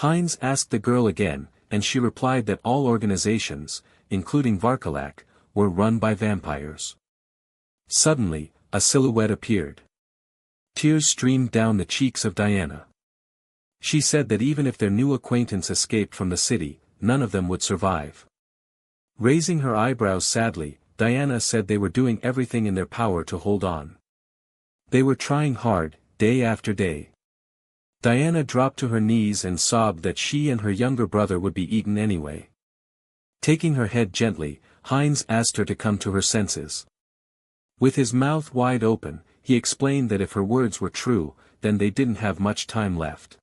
Heinz asked the girl again, and she replied that all organizations, including Varkalak, were run by vampires. Suddenly, a silhouette appeared. Tears streamed down the cheeks of Diana. She said that even if their new acquaintance escaped from the city, none of them would survive. Raising her eyebrows sadly, Diana said they were doing everything in their power to hold on. They were trying hard, day after day. Diana dropped to her knees and sobbed that she and her younger brother would be eaten anyway. Taking her head gently, Heinz asked her to come to her senses. With his mouth wide open, he explained that if her words were true, then they didn't have much time left.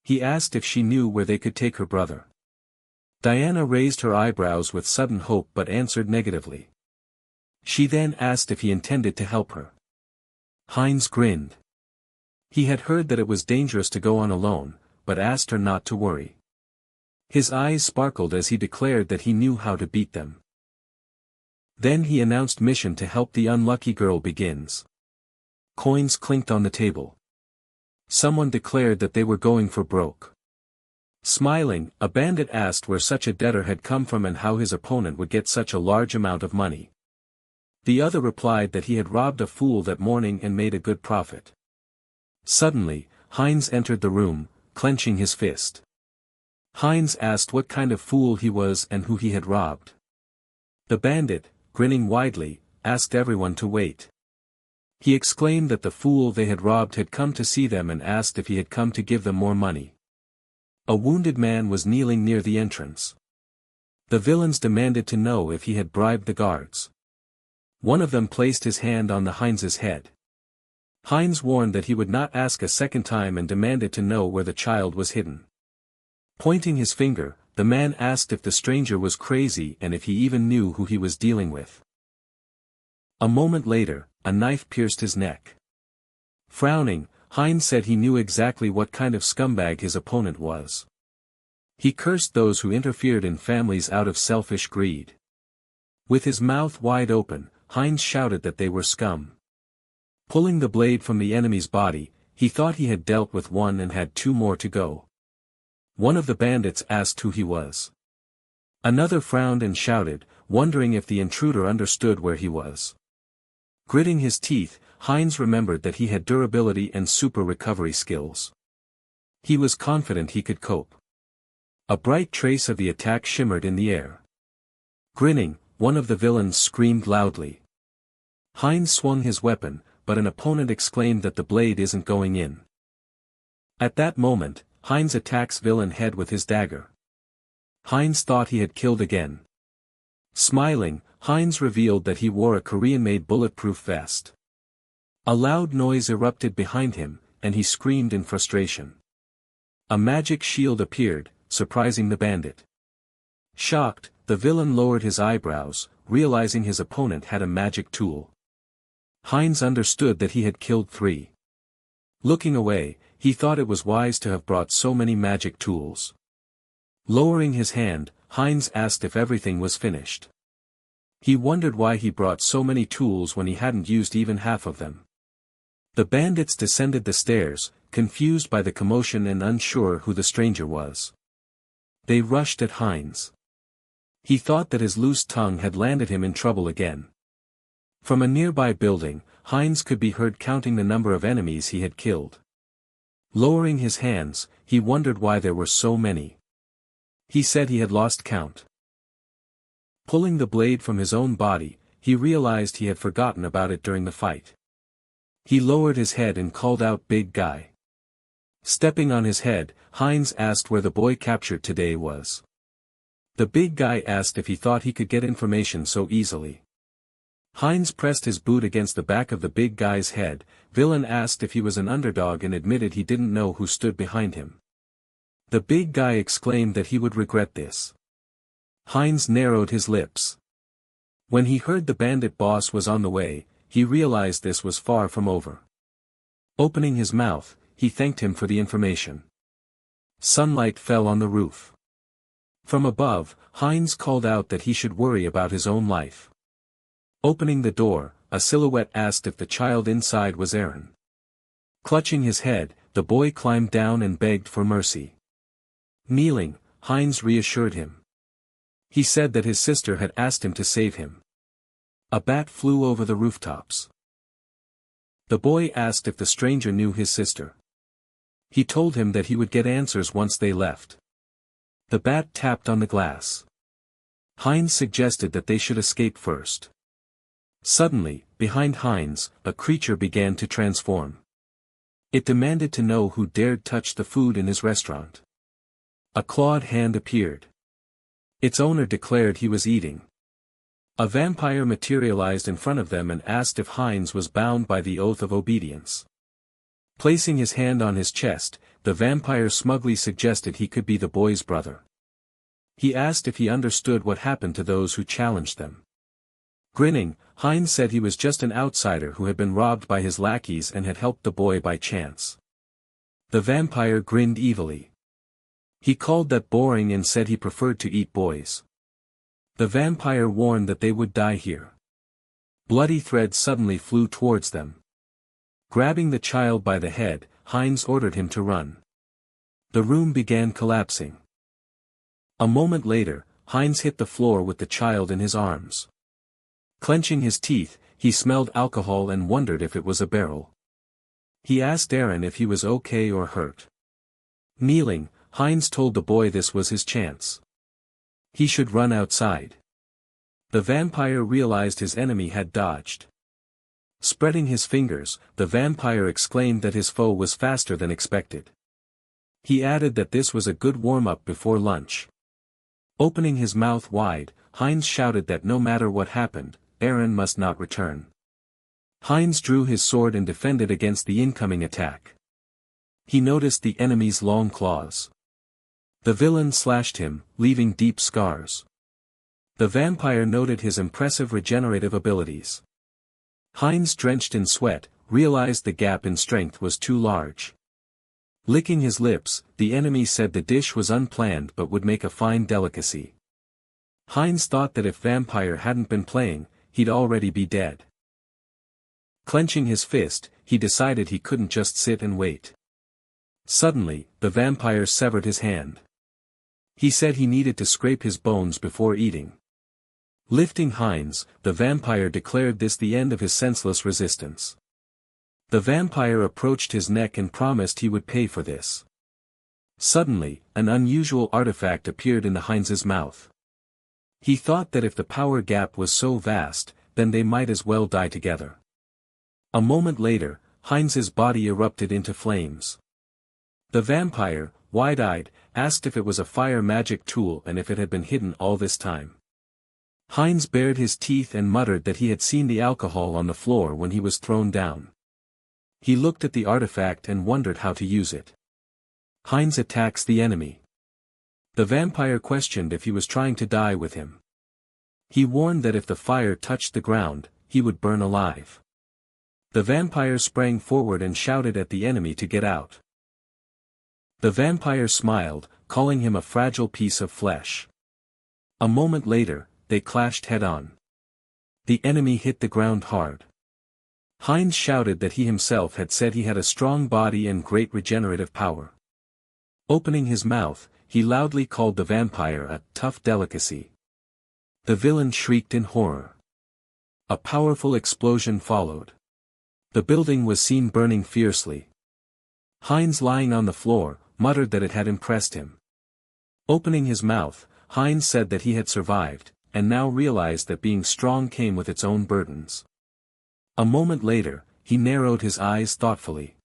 He asked if she knew where they could take her brother. Diana raised her eyebrows with sudden hope but answered negatively. She then asked if he intended to help her. Heinz grinned. He had heard that it was dangerous to go on alone, but asked her not to worry. His eyes sparkled as he declared that he knew how to beat them. Then he announced mission to help the unlucky girl begins. Coins clinked on the table. Someone declared that they were going for broke. Smiling, a bandit asked where such a debtor had come from and how his opponent would get such a large amount of money. The other replied that he had robbed a fool that morning and made a good profit. Suddenly, Heinz entered the room, clenching his fist. Heinz asked what kind of fool he was and who he had robbed. The bandit, grinning widely, asked everyone to wait. He exclaimed that the fool they had robbed had come to see them and asked if he had come to give them more money. A wounded man was kneeling near the entrance. The villains demanded to know if he had bribed the guards. One of them placed his hand on the Heinz's head. Heinz warned that he would not ask a second time and demanded to know where the child was hidden. Pointing his finger, the man asked if the stranger was crazy and if he even knew who he was dealing with. A moment later, a knife pierced his neck. Frowning, Heinz said he knew exactly what kind of scumbag his opponent was. He cursed those who interfered in families out of selfish greed. With his mouth wide open, Heinz shouted that they were scum. Pulling the blade from the enemy's body, he thought he had dealt with one and had two more to go. One of the bandits asked who he was. Another frowned and shouted, wondering if the intruder understood where he was. Gritting his teeth, Heinz remembered that he had durability and super recovery skills. He was confident he could cope. A bright trace of the attack shimmered in the air. Grinning, one of the villains screamed loudly. Heinz swung his weapon, but an opponent exclaimed that the blade isn't going in. At that moment, Heinz attacks villain head with his dagger. Heinz thought he had killed again. Smiling, Heinz revealed that he wore a Korean-made bulletproof vest. A loud noise erupted behind him, and he screamed in frustration. A magic shield appeared, surprising the bandit. Shocked, the villain lowered his eyebrows, realizing his opponent had a magic tool. Heinz understood that he had killed 3. Looking away, he thought it was wise to have brought so many magic tools. Lowering his hand, Heinz asked if everything was finished. He wondered why he brought so many tools when he hadn't used even half of them. The bandits descended the stairs, confused by the commotion and unsure who the stranger was. They rushed at Heinz. He thought that his loose tongue had landed him in trouble again. From a nearby building, Heinz could be heard counting the number of enemies he had killed. Lowering his hands, he wondered why there were so many. He said he had lost count. Pulling the blade from his own body, he realized he had forgotten about it during the fight. He lowered his head and called out, "Big guy." Stepping on his head, Heinz asked where the boy captured today was. The big guy asked if he thought he could get information so easily. Heinz pressed his boot against the back of the big guy's head. Villain asked if he was an underdog and admitted he didn't know who stood behind him. The big guy exclaimed that he would regret this. Heinz narrowed his lips. When he heard the bandit boss was on the way, he realized this was far from over. Opening his mouth, he thanked him for the information. Sunlight fell on the roof. From above, Heinz called out that he should worry about his own life. Opening the door, a silhouette asked if the child inside was Aaron. Clutching his head, the boy climbed down and begged for mercy. Kneeling, Heinz reassured him. He said that his sister had asked him to save him. A bat flew over the rooftops. The boy asked if the stranger knew his sister. He told him that he would get answers once they left. The bat tapped on the glass. Heinz suggested that they should escape first. Suddenly, behind Heinz, a creature began to transform. It demanded to know who dared touch the food in his restaurant. A clawed hand appeared. Its owner declared he was eating. A vampire materialized in front of them and asked if Heinz was bound by the oath of obedience. Placing his hand on his chest, the vampire smugly suggested he could be the boy's brother. He asked if he understood what happened to those who challenged them. Grinning, Heinz said he was just an outsider who had been robbed by his lackeys and had helped the boy by chance. The vampire grinned evilly. He called that boring and said he preferred to eat boys. The vampire warned that they would die here. Bloody threads suddenly flew towards them. Grabbing the child by the head, Heinz ordered him to run. The room began collapsing. A moment later, Heinz hit the floor with the child in his arms. Clenching his teeth, he smelled alcohol and wondered if it was a barrel. He asked Aaron if he was okay or hurt. Kneeling, Heinz told the boy this was his chance. He should run outside. The vampire realized his enemy had dodged. Spreading his fingers, the vampire exclaimed that his foe was faster than expected. He added that this was a good warm-up before lunch. Opening his mouth wide, Heinz shouted that no matter what happened, Aaron must not return. Heinz drew his sword and defended against the incoming attack. He noticed the enemy's long claws. The villain slashed him, leaving deep scars. The vampire noted his impressive regenerative abilities. Heinz, drenched in sweat, realized the gap in strength was too large. Licking his lips, the enemy said the dish was unplanned but would make a fine delicacy. Heinz thought that if vampire hadn't been playing, he'd already be dead. Clenching his fist, he decided he couldn't just sit and wait. Suddenly, the vampire severed his hand. He said he needed to scrape his bones before eating. Lifting Heinz, the vampire declared this the end of his senseless resistance. The vampire approached his neck and promised he would pay for this. Suddenly, an unusual artifact appeared in the Heinz's mouth. He thought that if the power gap was so vast, then they might as well die together. A moment later, Heinz's body erupted into flames. The vampire, wide-eyed, asked if it was a fire magic tool and if it had been hidden all this time. Heinz bared his teeth and muttered that he had seen the alcohol on the floor when he was thrown down. He looked at the artifact and wondered how to use it. Heinz attacks the enemy. The vampire questioned if he was trying to die with him. He warned that if the fire touched the ground, he would burn alive. The vampire sprang forward and shouted at the enemy to get out. The vampire smiled, calling him a fragile piece of flesh. A moment later, they clashed head-on. The enemy hit the ground hard. Heinz shouted that he himself had said he had a strong body and great regenerative power. Opening his mouth, he loudly called the vampire a tough delicacy. The villain shrieked in horror. A powerful explosion followed. The building was seen burning fiercely. Heinz, lying on the floor, muttered that it had impressed him. Opening his mouth, Heinz said that he had survived, and now realized that being strong came with its own burdens. A moment later, he narrowed his eyes thoughtfully.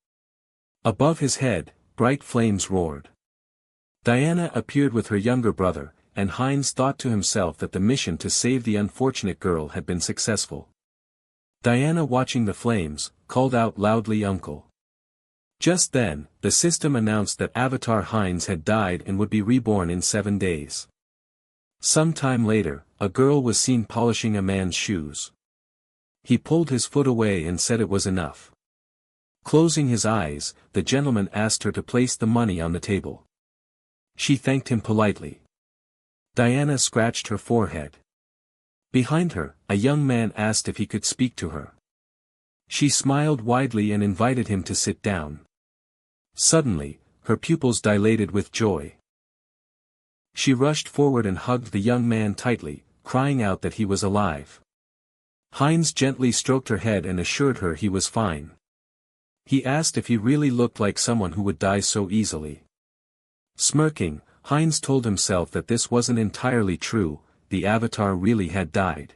Above his head, bright flames roared. Diana appeared with her younger brother, and Heinz thought to himself that the mission to save the unfortunate girl had been successful. Diana, watching the flames, called out loudly, "Uncle." Just then, the system announced that Avatar Heinz had died and would be reborn in 7 days. Some time later, a girl was seen polishing a man's shoes. He pulled his foot away and said it was enough. Closing his eyes, the gentleman asked her to place the money on the table. She thanked him politely. Diana scratched her forehead. Behind her, a young man asked if he could speak to her. She smiled widely and invited him to sit down. Suddenly, her pupils dilated with joy. She rushed forward and hugged the young man tightly, crying out that he was alive. Heinz gently stroked her head and assured her he was fine. He asked if he really looked like someone who would die so easily. Smirking, Heinz told himself that this wasn't entirely true, the avatar really had died.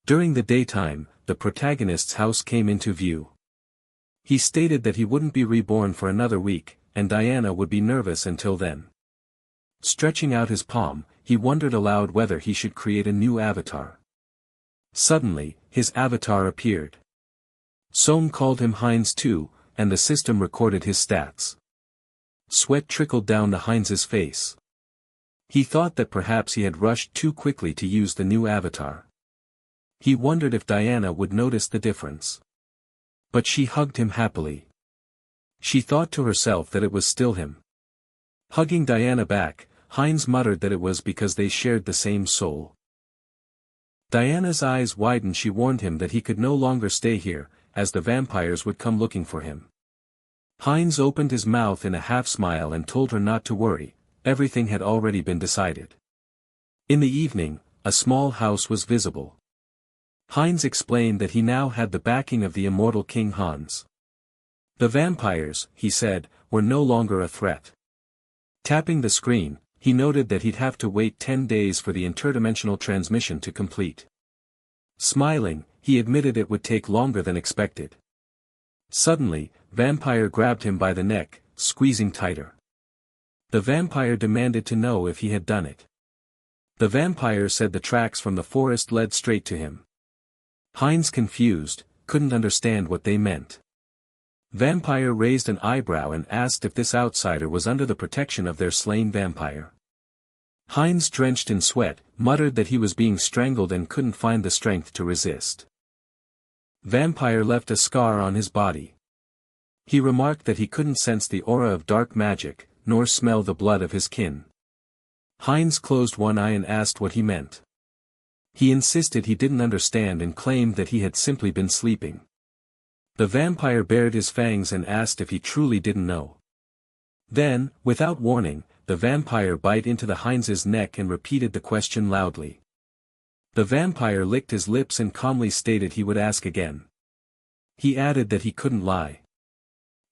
During the daytime, the protagonist's house came into view. He stated that he wouldn't be reborn for another week, and Diana would be nervous until then. Stretching out his palm, he wondered aloud whether he should create a new avatar. Suddenly, his avatar appeared. Sohn called him Heinz too, and the system recorded his stats. Sweat trickled down to Heinz's face. He thought that perhaps he had rushed too quickly to use the new avatar. He wondered if Diana would notice the difference. But she hugged him happily. She thought to herself that it was still him. Hugging Diana back, Heinz muttered that it was because they shared the same soul. Diana's eyes widened. She warned him that he could no longer stay here, as the vampires would come looking for him. Heinz opened his mouth in a half-smile and told her not to worry, everything had already been decided. In the evening, a small house was visible. Heinz explained that he now had the backing of the immortal King Hans. The vampires, he said, were no longer a threat. Tapping the screen, he noted that he'd have to wait 10 days for the interdimensional transmission to complete. Smiling, he admitted it would take longer than expected. Suddenly, Vampire grabbed him by the neck, squeezing tighter. The vampire demanded to know if he had done it. The vampire said the tracks from the forest led straight to him. Heinz, confused, couldn't understand what they meant. Vampire raised an eyebrow and asked if this outsider was under the protection of their slain vampire. Heinz, drenched in sweat, muttered that he was being strangled and couldn't find the strength to resist. Vampire left a scar on his body. He remarked that he couldn't sense the aura of dark magic, nor smell the blood of his kin. Heinz closed one eye and asked what he meant. He insisted he didn't understand and claimed that he had simply been sleeping. The vampire bared his fangs and asked if he truly didn't know. Then, without warning, the vampire bit into the Heinz's neck and repeated the question loudly. The vampire licked his lips and calmly stated he would ask again. He added that he couldn't lie.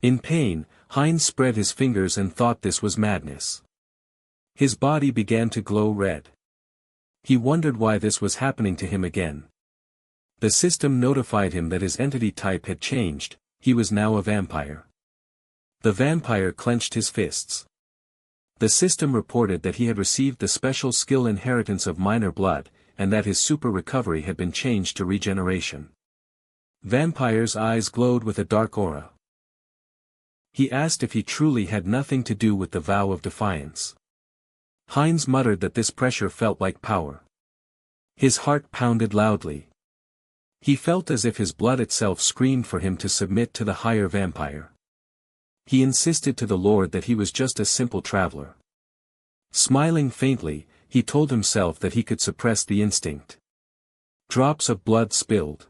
In pain, Heinz spread his fingers and thought this was madness. His body began to glow red. He wondered why this was happening to him again. The system notified him that his entity type had changed, he was now a vampire. The vampire clenched his fists. The system reported that he had received the special skill inheritance of minor blood, and that his super recovery had been changed to regeneration. Vampire's eyes glowed with a dark aura. He asked if he truly had nothing to do with the vow of defiance. Heinz muttered that this pressure felt like power. His heart pounded loudly. He felt as if his blood itself screamed for him to submit to the higher vampire. He insisted to the Lord that he was just a simple traveler. Smiling faintly, he told himself that he could suppress the instinct. Drops of blood spilled.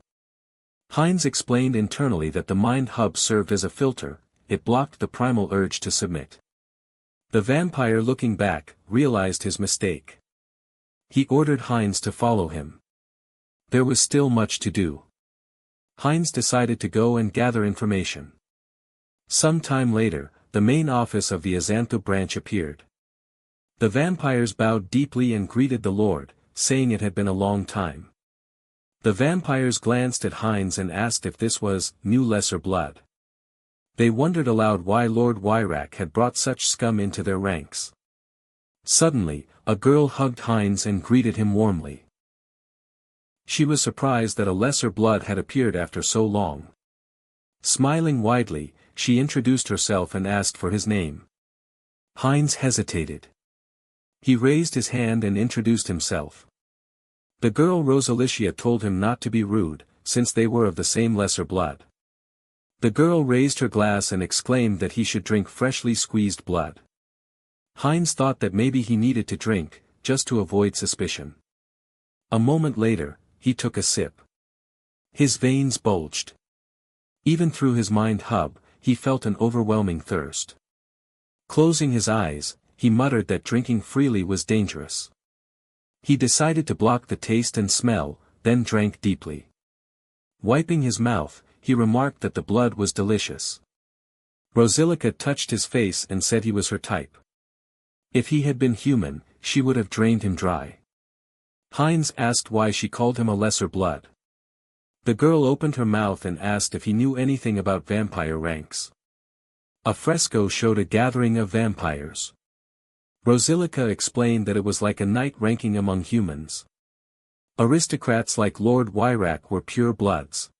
Heinz explained internally that the mind hub served as a filter, it blocked the primal urge to submit. The vampire, looking back, realized his mistake. He ordered Heinz to follow him. There was still much to do. Heinz decided to go and gather information. Some time later, the main office of the Azantho branch appeared. The vampires bowed deeply and greeted the Lord, saying it had been a long time. The vampires glanced at Heinz and asked if this was new lesser blood. They wondered aloud why Lord Wyrak had brought such scum into their ranks. Suddenly, a girl hugged Heinz and greeted him warmly. She was surprised that a lesser blood had appeared after so long. Smiling widely, she introduced herself and asked for his name. Heinz hesitated. He raised his hand and introduced himself. The girl Rosalicia told him not to be rude, since they were of the same lesser blood. The girl raised her glass and exclaimed that he should drink freshly squeezed blood. Heinz thought that maybe he needed to drink, just to avoid suspicion. A moment later, he took a sip. His veins bulged. Even through his mind hub, he felt an overwhelming thirst. Closing his eyes, he muttered that drinking freely was dangerous. He decided to block the taste and smell, then drank deeply. Wiping his mouth, he remarked that the blood was delicious. Rosilica touched his face and said he was her type. If he had been human, she would have drained him dry. Heinz asked why she called him a lesser blood. The girl opened her mouth and asked if he knew anything about vampire ranks. A fresco showed a gathering of vampires. Rosilica explained that it was like a knight ranking among humans. Aristocrats like Lord Wyrak were pure bloods.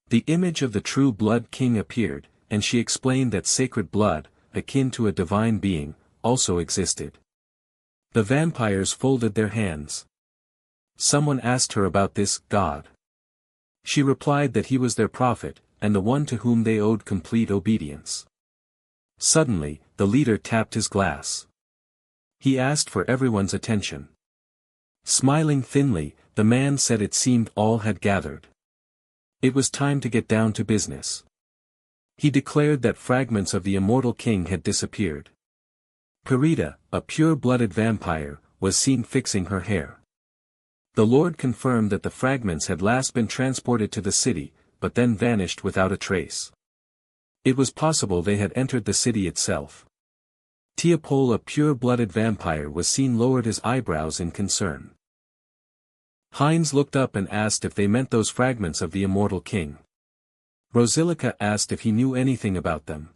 The image of the true blood king appeared, and she explained that sacred blood, akin to a divine being, also existed. The vampires folded their hands. Someone asked her about this god. She replied that he was their prophet, and the one to whom they owed complete obedience. Suddenly, the leader tapped his glass. He asked for everyone's attention. Smiling thinly, the man said it seemed all had gathered. It was time to get down to business. He declared that fragments of the immortal king had disappeared. Perita, a pure-blooded vampire, was seen fixing her hair. The Lord confirmed that the fragments had last been transported to the city, but then vanished without a trace. It was possible they had entered the city itself. Teopole, a pure-blooded vampire, was seen lowered his eyebrows in concern. Heinz looked up and asked if they meant those fragments of the immortal king. Rosilica asked if he knew anything about them.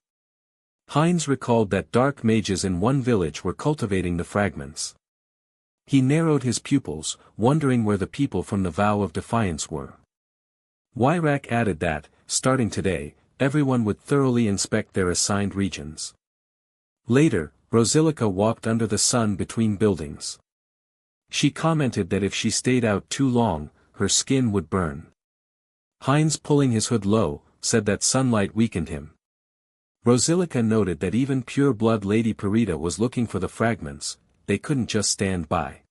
Heinz recalled that dark mages in one village were cultivating the fragments. He narrowed his pupils, wondering where the people from the Vow of Defiance were. Wyrak added that, starting today, everyone would thoroughly inspect their assigned regions. Later, Rosilica walked under the sun between buildings. She commented that if she stayed out too long, her skin would burn. Heinz, pulling his hood low, said that sunlight weakened him. Rosilica noted that even pure-blood Lady Perita was looking for the fragments, they couldn't just stand by.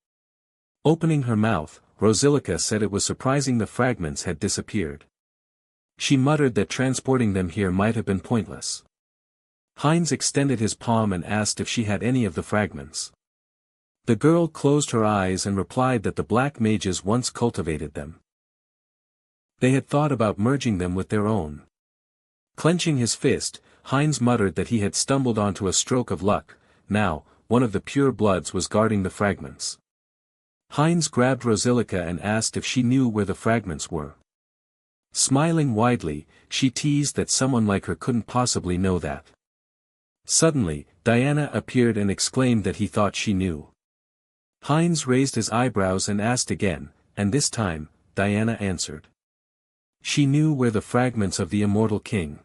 Opening her mouth, Rosilica said it was surprising the fragments had disappeared. She muttered that transporting them here might have been pointless. Heinz extended his palm and asked if she had any of the fragments. The girl closed her eyes and replied that the black mages once cultivated them. They had thought about merging them with their own. Clenching his fist, Heinz muttered that he had stumbled onto a stroke of luck. Now, one of the pure bloods was guarding the fragments. Heinz grabbed Rosilica and asked if she knew where the fragments were. Smiling widely, she teased that someone like her couldn't possibly know that. Suddenly, Diana appeared and exclaimed that he thought she knew. Heinz raised his eyebrows and asked again, and this time, Diana answered. She knew where the fragments of the immortal king.